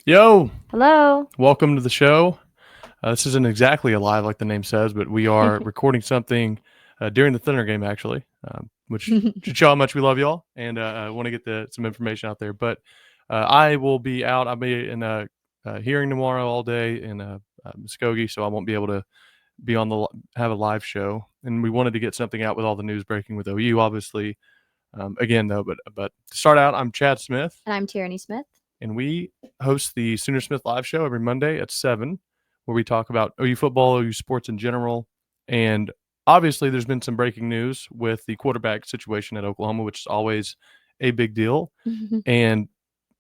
Yo, Hello. welcome to the show. This isn't exactly a live like the name says, but we are recording something during the Thunder game, actually, which should show how much we love y'all and want to get some information out there. But I will be out. I'll be in a hearing tomorrow all day in Muskogee, so I won't be able to be on have a live show. And we wanted to get something out with all the news breaking with OU, obviously. Again, though, but to start out, I'm Chad Smith. And I'm Tierney Smith. And we host the Sooner Smith Live Show every Monday at 7, where we talk about OU football, OU sports in general. And obviously, there's been some breaking news with the quarterback situation at Oklahoma, which is always a big deal. And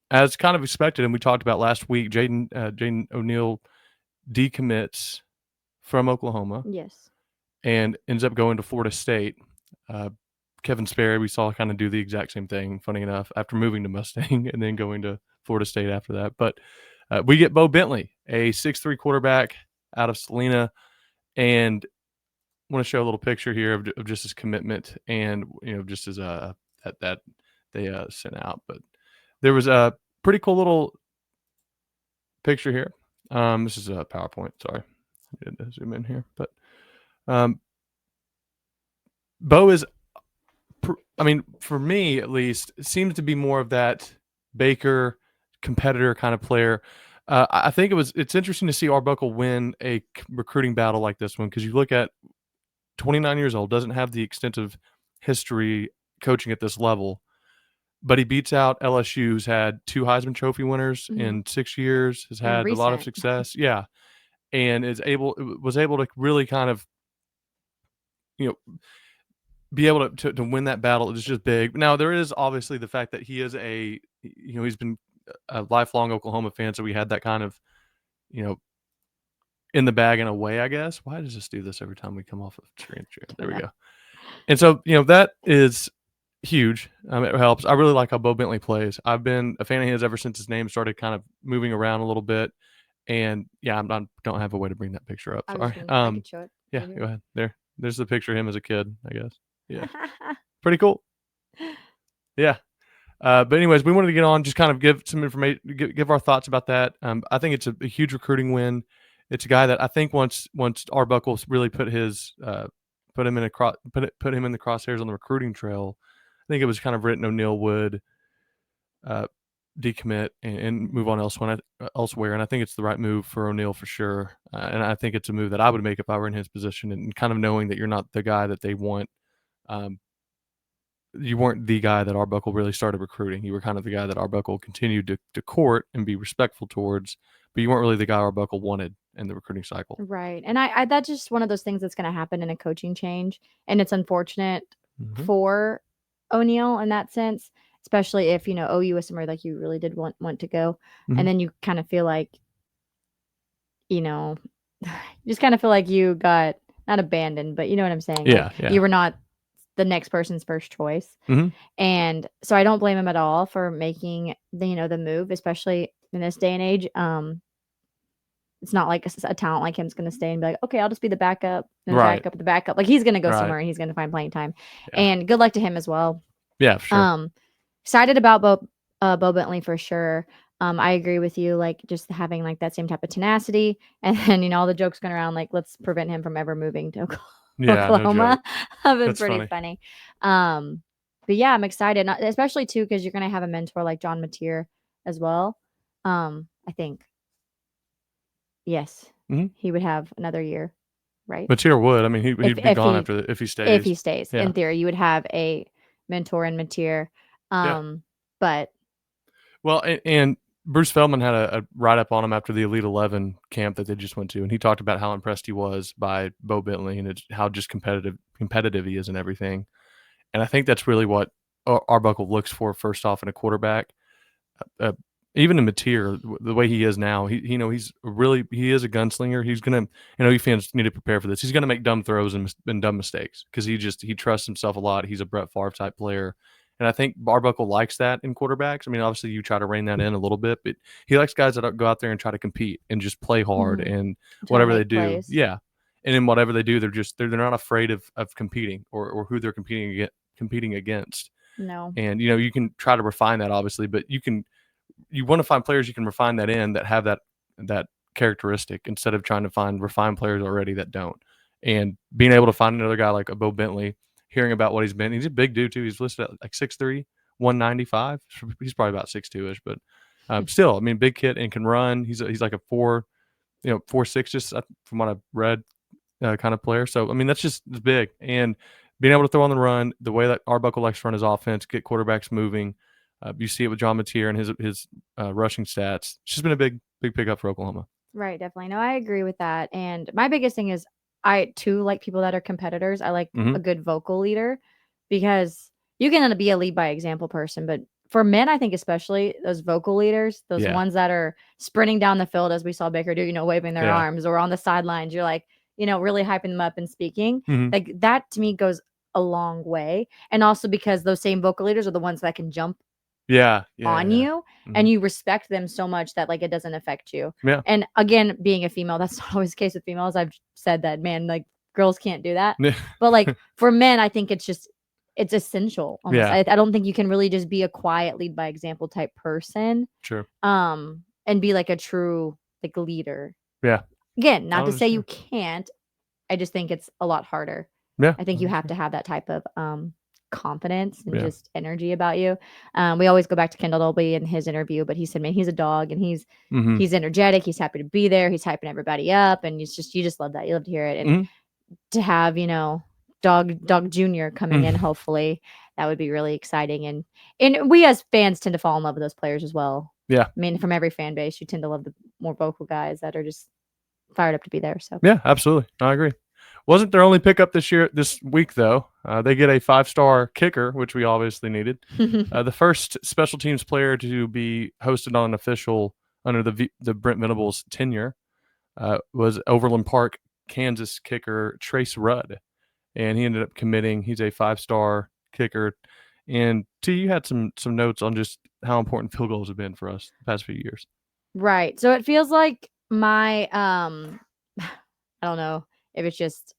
as kind of expected, and we talked about last week, Jaden O'Neal decommits from Oklahoma. Yes. And ends up going to Florida State. Kevin Sperry, we saw kind of do the exact same thing, funny enough, after moving to Mustang and then going to Florida State after that. But we get Bowe Bentley, a 6'3" quarterback out of Salina, and I want to show a little picture here of just his commitment and, just as that they sent out. But there was a pretty cool little picture here. This is a PowerPoint. Sorry. I did zoom in here. But Bowe is, for me at least, it seems to be more of that Baker competitor kind of player. I think it's interesting to see Arbuckle win a recruiting battle like this one, because you look at 29 years old, doesn't have the extensive history coaching at this level, but he beats out LSU, who's had 2 Heisman Trophy winners in 6 years, has had a lot of success. Yeah. And was able to really kind of, be able to win that battle. It's just big. Now, there is obviously the fact that he is he's been a lifelong Oklahoma fan, so we had that kind of, in the bag in a way, I guess. Why does this do this every time we come off of screen share? There we go. And so, that is huge. It helps. I really like how Bowe Bentley plays. I've been a fan of his ever since his name started kind of moving around a little bit. And yeah, I don't have a way to bring that picture up. Sorry. I can show it. Yeah, go ahead. There's the picture of him as a kid, I guess. Yeah. Pretty cool. Yeah. But anyways, we wanted to get on, just kind of give some information, give our thoughts about that. I think it's a huge recruiting win. It's a guy that I think once Arbuckle really put him in the crosshairs on the recruiting trail, I think it was kind of written O'Neal would decommit and move on elsewhere. And I think it's the right move for O'Neal for sure. And I think it's a move that I would make if I were in his position, and kind of knowing that you're not the guy that they want. You weren't the guy that Arbuckle really started recruiting. You were kind of the guy that Arbuckle continued to court and be respectful towards, but you weren't really the guy Arbuckle wanted in the recruiting cycle. Right. And I that's just one of those things that's going to happen in a coaching change. And it's unfortunate for O'Neal in that sense, especially if, OU is somewhere like you really did want to go. And then you kind of feel like, you just kind of feel like you got not abandoned, but you know what I'm saying? Yeah. You were not the next person's first choice. And so I don't blame him at all for making the move, especially in this day and age. It's not like a talent like him is going to stay and be like, okay, I'll just be the backup and the backup. Like, he's going to go somewhere and he's going to find playing time. Yeah. And good luck to him as well. Yeah, for sure. Excited about Bowe Bentley for sure. I agree with you, like just having like that same type of tenacity, and then all the jokes going around like, let's prevent him from ever moving to Oklahoma. No Have been pretty funny. But yeah, I'm excited, especially too because you're going to have a mentor like John Mateer as well. I think. Yes, he would have another year, right? Mateer would. I mean, he'd be gone if he stays. If he stays, in theory, you would have a mentor in Mateer. But and Bruce Feldman had a write-up on him after the Elite 11 camp that they just went to, and he talked about how impressed he was by Bowe Bentley and how just competitive he is and everything. And I think that's really what Arbuckle looks for first off in a quarterback. Even in Mateer, the way he is now, he is a gunslinger. He's gonna, you fans need to prepare for this. He's gonna make dumb throws and dumb mistakes because he trusts himself a lot. He's a Brett Favre type player. And I think Arbuckle likes that in quarterbacks. I mean, obviously you try to rein that in a little bit, but he likes guys that go out there and try to compete and just play hard and whatever they do. Plays. Yeah. And in whatever they do, they're not afraid of competing or who they're competing against. No. And, you can try to refine that obviously, but you can you want to find players you can refine that in that have that characteristic instead of trying to find refined players already that don't. And being able to find another guy like a Bowe Bentley, hearing about what he's been. He's a big dude too. He's listed at like 6'3", 195. He's probably about 6'2" ish, but still, I mean, big kid and can run. He's like a 4'6", just from what I've read, kind of player. So I mean, it's big, and being able to throw on the run, the way that Arbuckle likes to run his offense, get quarterbacks moving. You see it with John Mateer and his rushing stats. It's just been a big pickup for Oklahoma. Right, definitely. No, I agree with that. And my biggest thing is I too like people that are competitors. I like a good vocal leader because you can be a lead by example person, but for men, I think especially those vocal leaders, those ones that are sprinting down the field as we saw Baker do, waving their arms, or on the sidelines, you're like, really hyping them up and speaking. Like that to me goes a long way. And also because those same vocal leaders are the ones that can jump on you, and you respect them so much that like it doesn't affect you. And again, being a female, that's not always the case with females. I've said that, man, like girls can't do that. But like for men, I think it's essential almost. I don't think you can really just be a quiet lead by example type person. Sure. And be like a true like leader. Yeah. Again, not to say you can't. I just think it's a lot harder. Yeah. I think you have to have that type of confidence and just energy about you. We always go back to Kendall Dolby in his interview, but he said, man, he's a dog, and he's energetic. He's happy to be there. He's hyping everybody up, and you just love that. You love to hear it, and to have Dog Junior coming in, hopefully that would be really exciting. And we as fans tend to fall in love with those players as well. Yeah, I mean, from every fan base, you tend to love the more vocal guys that are just fired up to be there. So yeah, absolutely, I agree. Wasn't their only pickup this week though. They get a 5-star kicker, which we obviously needed. The first special teams player to be hosted on an official under the Brent Venables tenure was Overland Park, Kansas kicker Trace Rudd, and he ended up committing. He's a 5-star kicker. And T, you had some notes on just how important field goals have been for us the past few years. Right. So it feels like my I don't know if it's just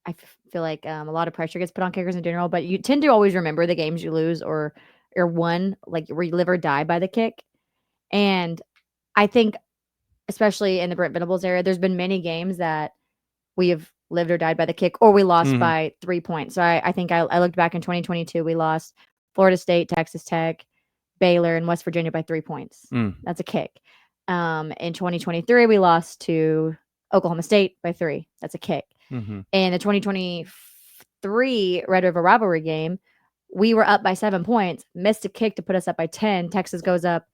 I feel like a lot of pressure gets put on kickers in general, but you tend to always remember the games you lose or won, like where you live or die by the kick. And I think, especially in the Brent Venables area, there's been many games that we have lived or died by the kick, or we lost by 3 points. So I think I looked back in 2022, we lost Florida State, Texas Tech, Baylor, and West Virginia by 3 points. That's a kick. In 2023, we lost to Oklahoma State by 3. That's a kick. In the 2023 Red River Rivalry game, we were up by 7 points, missed a kick to put us up by 10. Texas goes up,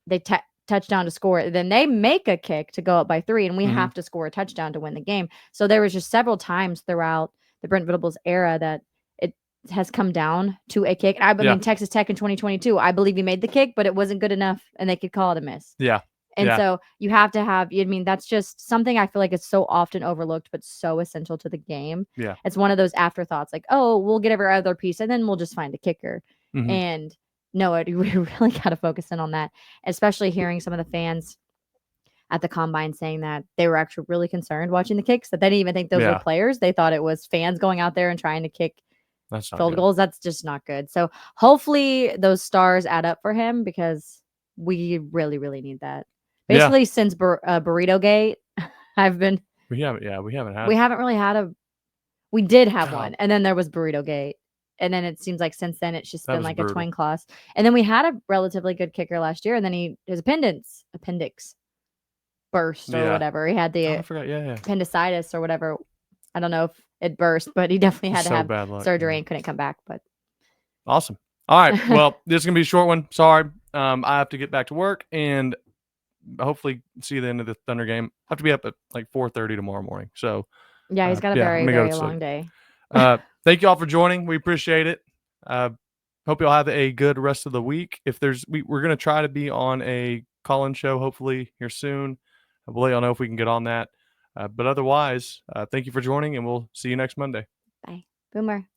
they touchdown to score. Then they make a kick to go up by 3, and we have to score a touchdown to win the game. So there was just several times throughout the Brent Venables era that it has come down to a kick. I mean, Texas Tech in 2022, I believe he made the kick, but it wasn't good enough, and they could call it a miss. And so you have to have, I mean, that's just something I feel like it's so often overlooked, but so essential to the game. It's one of those afterthoughts, like, oh, we'll get every other piece and then we'll just find a kicker. And no, we really got to focus in on that, especially hearing some of the fans at the combine saying that they were actually really concerned watching the kicks, that they didn't even think those were players. They thought it was fans going out there and trying to kick field goals. That's just not good. So hopefully those stars add up for him, because we really, really need that. Basically, since Burrito Gate, we haven't really had we did have one, and then there was Burrito Gate, and then it seems like since then it's just been like brutal. A twin class, and then we had a relatively good kicker last year, and then his appendix burst or whatever. He had the appendicitis or whatever. I don't know if it burst, but he definitely had to have surgery and couldn't come back. But awesome. All right, well, this is gonna be a short one. Sorry, I have to get back to work, and hopefully see the end of the Thunder game. I have to be up at like 4:30 tomorrow morning. So yeah, he's got a very long day. Thank you all for joining. We appreciate it. Hope you all have a good rest of the week. If we're going to try to be on a call-in show hopefully here soon. We'll let y'all know if we can get on that. But otherwise, thank you for joining, and we'll see you next Monday. Bye. Boomer.